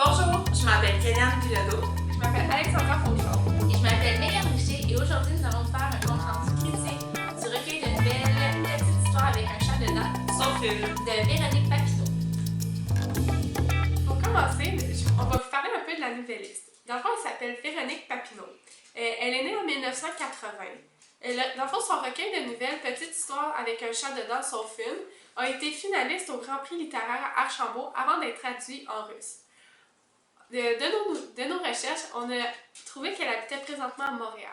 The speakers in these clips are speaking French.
Bonjour, je m'appelle Kéliane Bilodeau. Je m'appelle Alexandra Fauchon. Et je m'appelle Megan Richer et aujourd'hui nous allons faire un compte-rendu critique du recueil de nouvelles Petite histoire avec un chat dedans Sauf une. de Véronique Papineau. Pour commencer, on va vous parler un peu de la nouvelliste. Dans le fond, elle s'appelle Véronique Papineau. Elle est née en 1980. Dans le fond, son recueil de nouvelles Petite histoire avec un chat dedans sauf une a été finaliste au Grand Prix littéraire à Archambault avant d'être traduit en russe. De nos recherches, on a trouvé qu'elle habitait présentement à Montréal.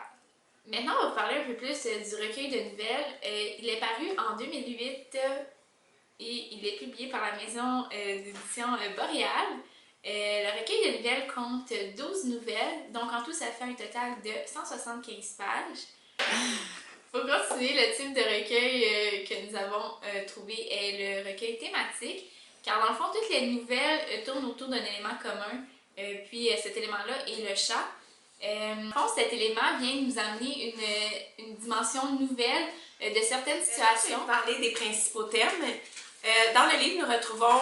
Maintenant, on va vous parler un peu plus du recueil de nouvelles. Il est paru en 2008 et il est publié par la maison d'édition Boréal. Le recueil de nouvelles compte 12 nouvelles, donc en tout, ça fait un total de 175 pages. Pour continuer, le type de recueil que nous avons trouvé est le recueil thématique, car dans le fond, toutes les nouvelles tournent autour d'un élément commun, puis cet élément-là est le chat. Dans le fond, cet élément vient nous amener une dimension nouvelle de certaines situations. Je vais parler des principaux thèmes. Dans le livre, nous retrouvons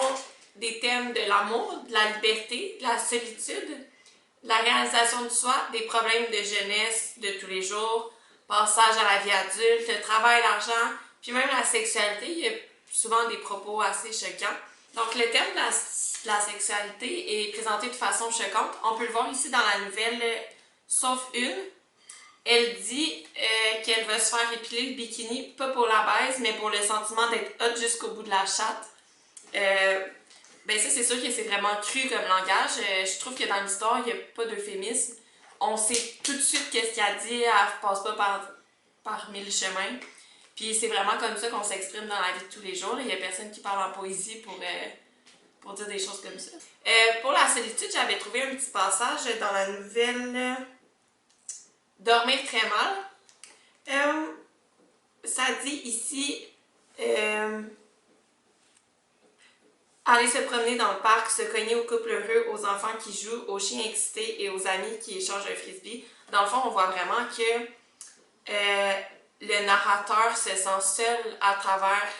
des thèmes de l'amour, de la liberté, de la solitude, la réalisation de soi, des problèmes de jeunesse de tous les jours, passage à la vie adulte, le travail, l'argent, puis même la sexualité. Il y a souvent des propos assez choquants. Donc, le thème de la sexualité est présenté de façon choquante. On peut le voir ici dans la nouvelle Sauf une. Elle dit qu'elle va se faire épiler le bikini, pas pour la baise, mais pour le sentiment d'être hot jusqu'au bout de la chatte. Ça, c'est sûr que c'est vraiment cru comme langage. Je trouve que dans l'histoire, il n'y a pas d'euphémisme. On sait tout de suite qu'est-ce qu'elle dit, elle passe pas par mille chemins. Puis c'est vraiment comme ça qu'on s'exprime dans la vie de tous les jours. Il n'y a personne qui parle en poésie pour dire des choses comme ça. Pour la solitude, j'avais trouvé un petit passage dans la nouvelle Dormir très mal. Ça dit ici aller se promener dans le parc, se cogner aux couples heureux, aux enfants qui jouent, aux chiens excités et aux amis qui échangent un frisbee. Dans le fond, on voit vraiment que le narrateur se sent seul à travers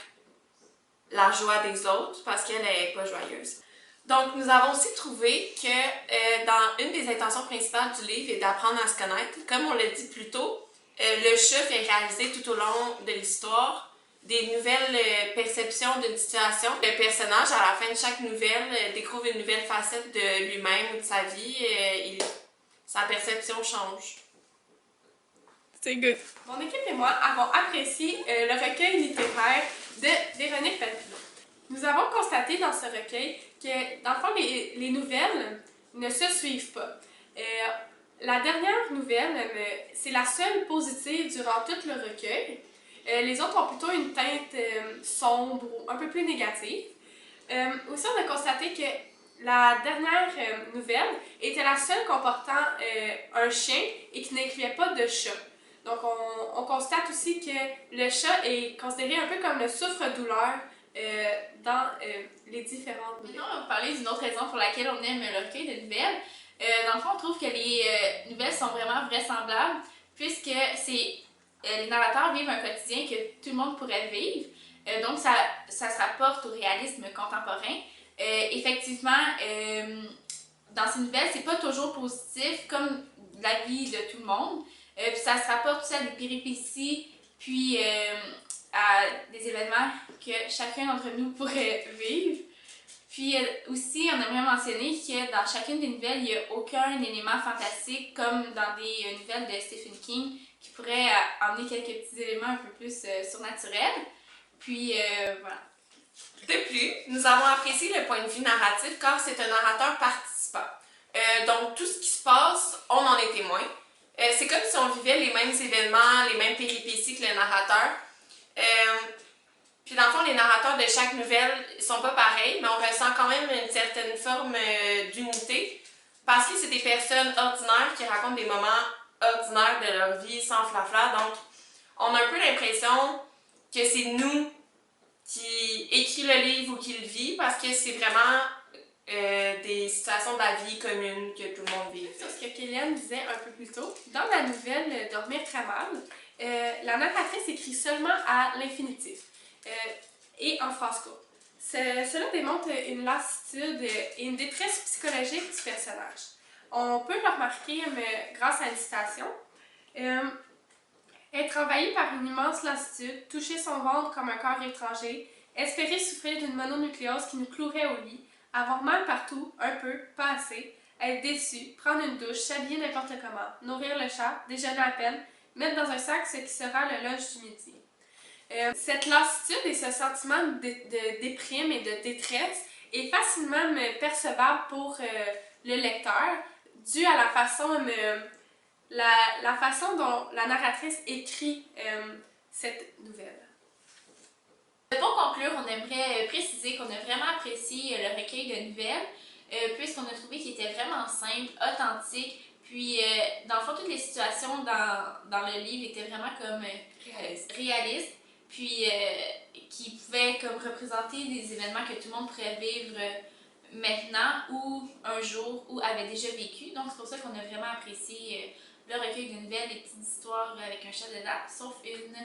la joie des autres parce qu'elle n'est pas joyeuse. Donc, nous avons aussi trouvé que dans une des intentions principales du livre est d'apprendre à se connaître. Comme on l'a dit plus tôt, le chat fait réaliser tout au long de l'histoire des nouvelles perceptions d'une situation. Le personnage, à la fin de chaque nouvelle, découvre une nouvelle facette de lui-même ou de sa vie. Sa perception change. C'est good. Mon équipe et moi avons apprécié le recueil littéraire de Véronique Papineau. Nous avons constaté dans ce recueil que, dans le fond, les nouvelles ne se suivent pas. La dernière nouvelle, c'est la seule positive durant tout le recueil. Les autres ont plutôt une teinte sombre ou un peu plus négative. Aussi, on a constaté que la dernière nouvelle était la seule comportant un chien et qui n'incluait pas de chat. Donc, on constate aussi que le chat est considéré un peu comme le souffre-douleur dans les différentes nouvelles. Maintenant, on va vous parler d'une autre raison pour laquelle on aime le recueil de nouvelles. Dans le fond, on trouve que les nouvelles sont vraiment vraisemblables puisque les narrateurs vivent un quotidien que tout le monde pourrait vivre. Donc, ça se rapporte au réalisme contemporain. Effectivement, dans ces nouvelles, c'est pas toujours positif comme la vie de tout le monde. Puis ça se rapporte aussi à des péripéties, puis à des événements que chacun d'entre nous pourrait vivre. Puis aussi, on aimerait mentionner que dans chacune des nouvelles, il n'y a aucun élément fantastique comme dans des nouvelles de Stephen King qui pourrait emmener quelques petits éléments un peu plus surnaturels. Puis voilà. De plus, nous avons apprécié le point de vue narratif car c'est un narrateur participant. Donc tout ce qui se passe, on en est témoin. C'est comme si on vivait les mêmes événements, les mêmes péripéties que le narrateur. Puis dans le fond, les narrateurs de chaque nouvelle ne sont pas pareils, mais on ressent quand même une certaine forme d'unité parce que c'est des personnes ordinaires qui racontent des moments ordinaires de leur vie sans flafla. Donc, on a un peu l'impression que c'est nous qui écrit le livre ou qui le vit parce que c'est vraiment des situations de la vie commune que tout le monde vit. C'est ce que Kéliane disait un peu plus tôt. Dans la nouvelle Dormir très mal, la narratrice écrit seulement à l'infinitif et en phrase courte. Cela démontre une lassitude et une détresse psychologique du personnage. On peut le remarquer grâce à une citation. Être envahi par une immense lassitude, toucher son ventre comme un corps étranger, espérer souffrir d'une mononucléose qui nous clouerait au lit, avoir mal partout, un peu, pas assez, être déçu, prendre une douche, s'habiller n'importe comment, nourrir le chat, déjeuner à peine, mettre dans un sac ce qui sera le lunch du midi. Cette lassitude et ce sentiment de déprime et de détresse est facilement percevable pour le lecteur, dû à la façon dont la narratrice écrit cette nouvelle. Pour conclure, on aimerait préciser qu'on a vraiment apprécié le recueil de nouvelles, puisqu'on a trouvé qu'il était vraiment simple, authentique, puis dans le fond, toutes les situations dans le livre étaient vraiment comme réalistes, puis qui pouvaient comme représenter des événements que tout le monde pourrait vivre maintenant ou un jour ou avait déjà vécu. Donc c'est pour ça qu'on a vraiment apprécié le recueil de nouvelles, les petites histoires avec un chat de date, sauf une.